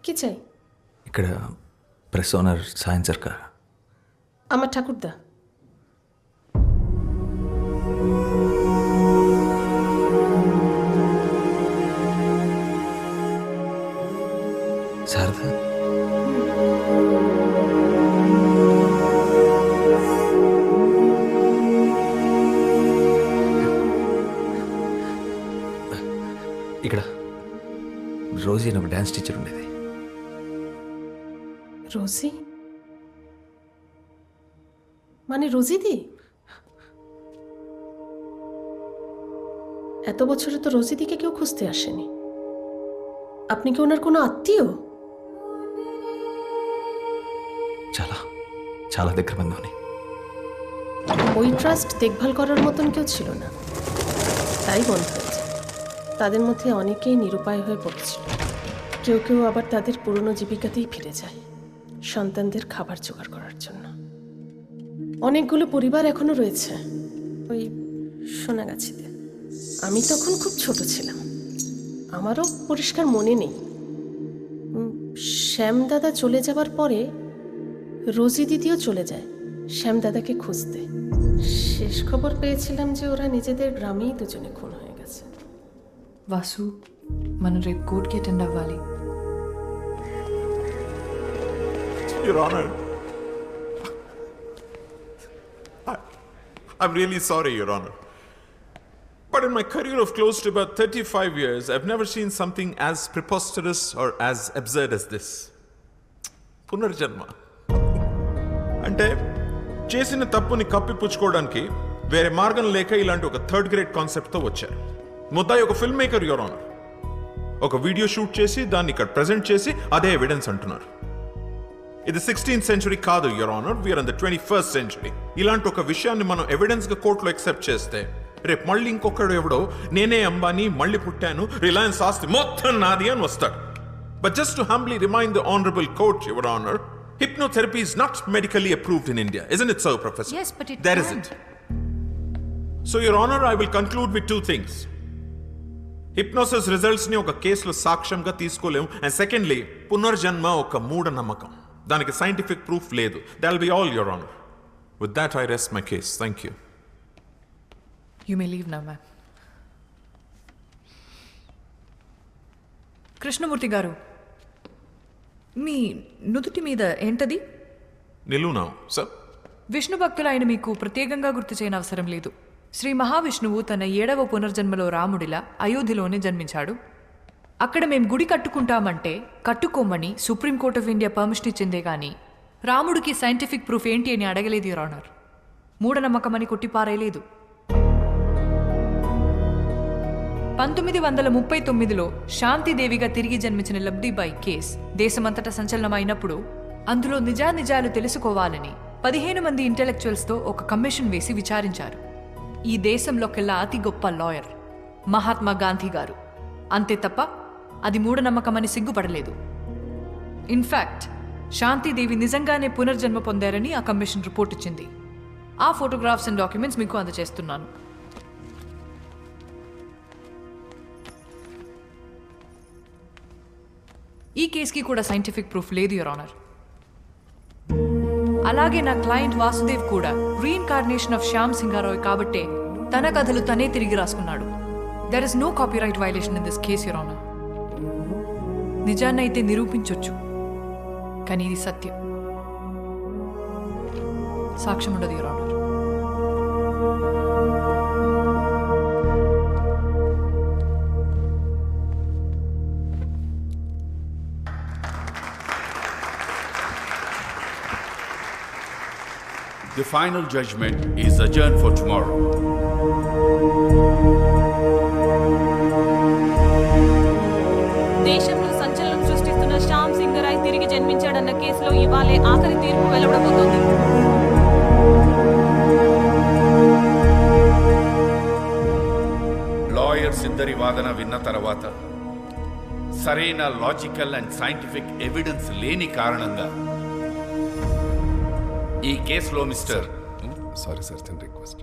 কি চাই? ఇక్కడ ప్రెస్ ఓనర్ సాయం సర్కార్. আমার ঠাকুরদা। శారదా, ఇక్కడ రోజీ అని ఒక డ్యాన్స్ టీచర్ ఉండేది. রোজি? মানে রোজিদি? এত বছরে তো রোজিদিকে কেউ খুঁজতে আসেনি। আপনি কি ওনার কোনো আত্মীয়? చాలా చాలా దగ్గర బంధువుని. ওই ট্রাস্ট দেখভাল করার মতন কেউ ছিল না, তাই বন্ধ হয়েছে। তাদের মধ্যে অনেকেই নিরুপায় হয়ে পড়েছিল, কেউ কেউ আবার তাদের পুরনো জীবিকাতেই ফিরে যায় সন্তানদের খাবার জোগাড় করার জন্য। অনেকগুলো পরিবার এখনো রয়েছে ওই সোনাগাছিতে। আমি তখন খুব ছোট ছিলাম, আমারও পরিষ্কার মনে নেই। শ্যামদাদা চলে যাবার পরে রোজি দিদিও চলে যায় শ্যামদাদাকে খুঁজতে। শেষ খবর পেয়েছিলাম যে ওরা নিজেদের গ্রামেই দুজনে খুন হয়ে গেছে। వాసు, మనం రేపు కోర్టుకి అటెండ్ అవ్వాలి. Your Honor, I'm really sorry, Your Honor. But in my career of close to about 35 years, I've never seen something as preposterous or as absurd as this. పునర్జన్మ అంటే చేసిన తప్పుని కప్పిపుచ్చుకోవడానికి వేరే మార్గం లేక ఇలాంటి ఒక థర్డ్ గ్రేడ్ కాన్సెప్ట్తో వచ్చారు. ముద్దాయి ఒక ఫిల్మ్ మేకర్, యువర్ ఆనర్. ఒక వీడియో షూట్ చేసి దాన్ని ఇక్కడ ప్రెజెంట్ చేసి అదే ఎవిడెన్స్ అంటున్నారు. ఇది 16th సెంచురీ కాదు, your honour. We're in the 21st century. ఇలాంటి ఒక విషయాన్ని మనం ఎవిడెన్స్గా కోర్టులో ఎక్సెప్ట్ చేస్తే రేపు మళ్ళీ ఇంకొకడు ఎవడో నేనే అంబానీ మళ్ళీ పుట్టాను, రిలయన్స్ ఆస్తి మొత్తం నాది అని వస్తాడు. But just to humbly remind the honourable court, your honour, hypnotherapy is not medically approved in India. Isn't it so, Professor? Yes, but there isn't. So, Your Honor, I will conclude with two things. Hypnosis results ni oka case lo sakshamga teesukolem, and secondly, punarjanma oka mooda namakam. Daniki scientific proof ledu. That'll be all, Your Honor. With that, I rest my case. Thank you. You may leave now, ma'am. Krishnamurthy గారు, మీ నుదుటి మీద ఏంటది? నిలువునా, sir? Vishnu భక్తులైన మీకు ప్రత్యేకంగా గుర్తు చేయని అవసరం లేదు. శ్రీ మహావిష్ణువు తన 7వ పునర్జన్మలో రాముడిలా అయోధ్యలోనే జన్మించాడు. అక్కడ మేం గుడి కట్టుకుంటామంటే కట్టుకోమని సుప్రీంకోర్ట్ ఆఫ్ ఇండియా పర్మిషన్ ఇచ్చిందే గాని రాముడికి సైంటిఫిక్ ప్రూఫ్ ఏంటి అని అడగలేదు, యువర్ ఆనర్. మూఢనమ్మకమని కొట్టిపారేయలేదు. 1939లో శాంతిదేవిగా తిరిగి జన్మించిన లబ్డీబాయి కేస్ దేశమంతటా సంచలనమైనప్పుడు అందులో నిజానిజాలు తెలుసుకోవాలని 15 మంది ఇంటెలెక్చువల్స్తో ఒక కమిషన్ వేసి విచారించారు. ఈ దేశంలోకెల్లా అతి గొప్ప లాయర్ మహాత్మా గాంధీ గారు. అంతే తప్ప అది మూఢనమ్మకమని సిగ్గుపడలేదు. ఇన్ఫ్యాక్ట్ శాంతిదేవి నిజంగానే పునర్జన్మ పొందారని ఆ కమిషన్ రిపోర్ట్ ఇచ్చింది. ఆ ఫోటోగ్రాఫ్స్ అండ్ డాక్యుమెంట్స్ మీకు అందజేస్తున్నాను. ఈ కేసుకి కూడా సైంటిఫిక్ ప్రూఫ్ లేదు, యువర్ ఆనర్. అలాగే నా క్లయింట్ వాసుదేవ్ కూడా రీఇన్కార్నేషన్ ఆఫ్ శ్యామ్ సింగారాయ్ కాబట్టే తన కథలు తనే తిరిగి రాసుకున్నాడు. There is no copyright violation in this case, your honour. నిజాన్నైతే నిరూపించొచ్చు, కానీ ఇది సత్యం. సాక్ష్యం ఉండదు, your honour. The final judgment is adjourned for tomorrow. దేశంలో సంచలనం సృష్టిస్తున్న శ్యామ్ సింగరాయ్ తిరిగి జన్మించాడన్న కేసులో ఇవాళే ఆఖరి తీర్పు వెలువడబోతోంది. లాయర్స్ ఇద్దరి వాదన విన్న తర్వాత సరైన లాజికల్ అండ్ సైంటిఫిక్ ఎవిడెన్స్ లేని కారణంగా ఈ కేసులో మిస్టర్ సారీ సార్, చిన్న రిక్వెస్ట్.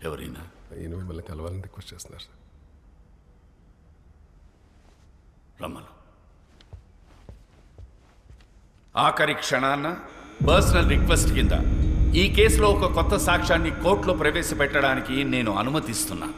ఎవరైనా ఈయన మిమ్మల్ని కలవాలని రిక్వెస్ట్ చేస్తున్నారు సార్. రమ్మను. ఆఖరి క్షణాన్న పర్సనల్ రిక్వెస్ట్ కింద ఈ కేసులో ఒక కొత్త సాక్ష్యాన్ని కోర్టులో ప్రవేశపెట్టడానికి నేను అనుమతిస్తున్నా.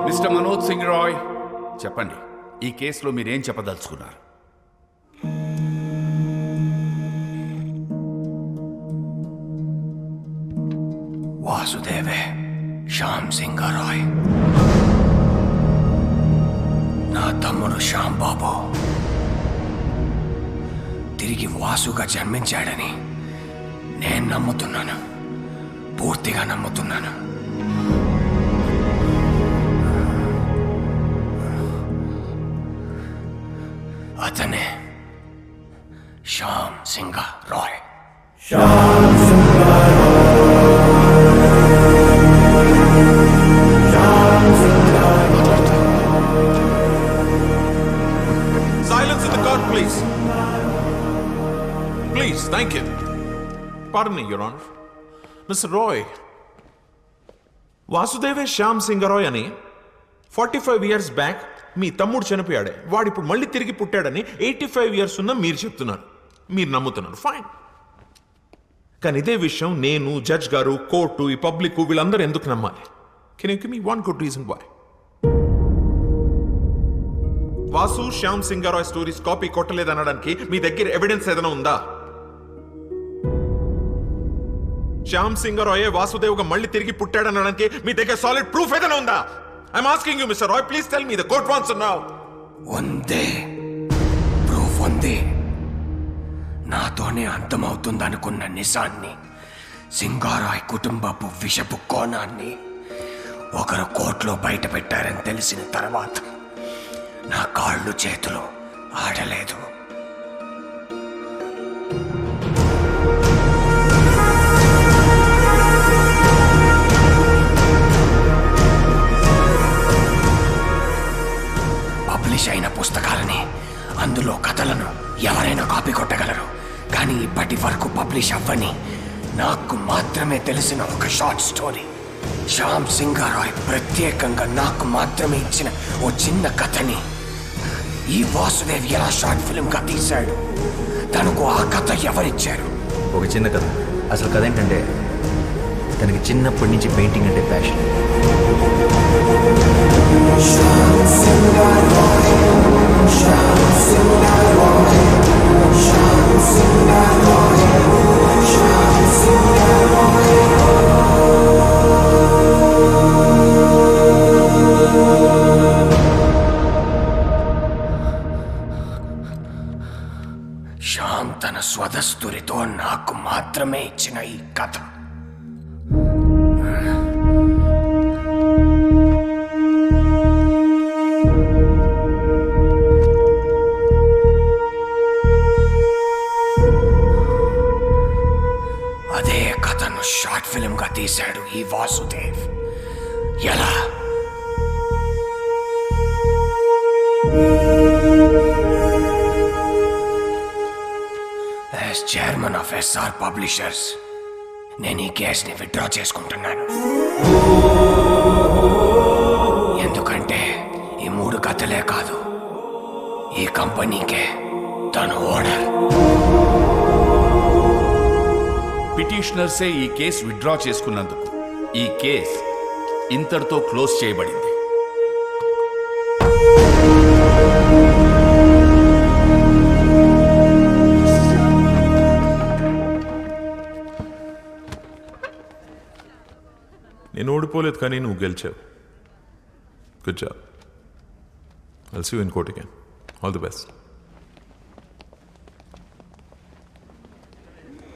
మిస్టర్ మనోజ్ సింగ్ రాయ్, చెప్పండి, ఈ కేసులో మీరేం చెప్పదలుచుకున్నారు? వాసుదేవే శ్యామ్ సింగ్ రాయ్ నా తమ్ముడు శ్యామ్ బాబు తిరిగి వాసుగా జన్మించాడని నేను నమ్ముతున్నాను, పూర్తిగా నమ్ముతున్నాను. అతనే Shyam Singh Roy. Silence in the court, please. Please, thank you. Pardon me, Your Honor. Mr. Roy, వాసుదేవే Shyam Singh Roy అని 45 years బ్యాక్ మీ తమ్ముడు చనిపోయాడే, వాడు ఇప్పుడు మళ్ళీ తిరిగి పుట్టాడని 85 years ఉన్న మీరు చెప్తున్నారు, మీరు నమ్ముతున్నారు, ఫైన్. కానీ ఇదే విషయం నేను, జడ్జ్ గారు, కోర్టు, ఈ పబ్లిక్ వీళ్ళందరూ ఎందుకు నమ్మాలి? Can you give me one good reason why? Vasu Shyam Singh Roy stories copy కొట్టలేదనడానికి మీ దగ్గర ఎవిడెన్స్ ఏదైనా ఉందా? శ్యామ్ సింగ్ రాయ్ వాసుదేవ్గా మళ్ళీ తిరిగి పుట్టాడనడానికి మీ దగ్గర సాలిడ్ ప్రూఫ్ ఏదైనా ఉందా? I'm asking you, Mr. Roy, please tell me. The court wants to know. ఉంది, ప్రూఫ్ ఉంది. నాతోనే అంతమవుతుందనుకున్న నిజాన్ని, సింగారాయ్ కుటుంబపు విషపు కోణాన్ని ఒకరు కోర్టులో బయట పెట్టారని తెలిసిన తర్వాత నా కాళ్ళు చేతులు ఆడలేదు. పబ్లిష్ అయిన పుస్తకాలని, అందులో కథలను ఎవరైనా కాపీ కొట్టగలరు. కానీ ఇప్పటి వరకు పబ్లిష్ అవ్వని, నాకు మాత్రమే తెలిసిన ఒక షార్ట్ స్టోరీ, శ్యామ్ సింగ్ రాయ్ ప్రత్యేకంగా నాకు మాత్రమే ఇచ్చిన ఓ చిన్న కథని ఈ వాసుదేవ్ ఎలా షార్ట్ ఫిల్మ్గా తీశాడు. తనకు ఆ కథ ఎవరిచ్చారు? ఒక చిన్న కథ. అసలు కథ ఏంటంటే, తనకి చిన్నప్పటి నుంచి పెయింటింగ్ అంటే ప్యాషన్. శ్యామ్ తన స్వదస్తురితో నాకు మాత్రమే ఇచ్చిన ఈ కథ. అదే కథను షార్ట్ ఫిల్మ్ గా తీశాడు ఈ వాసుదేవ్. ఎలా? As chairman of SR publishers నేను ఈ కేసుని విత్డ్రా చేసుకుంటున్నాను. ఎందుకంటే ఈ 3 కథలే కాదు, ఈ కంపెనీకే తను ఓనర్. పిటిషనర్సే ఈ కేసు విత్డ్రా చేసుకున్నందుకు ఈ కేసు ఇంతటితో క్లోజ్ చేయబడింది. నేను ఓడిపోలేదు కానీ నువ్వు గెలిచావు. Good job. I'll see you in court again. All the best.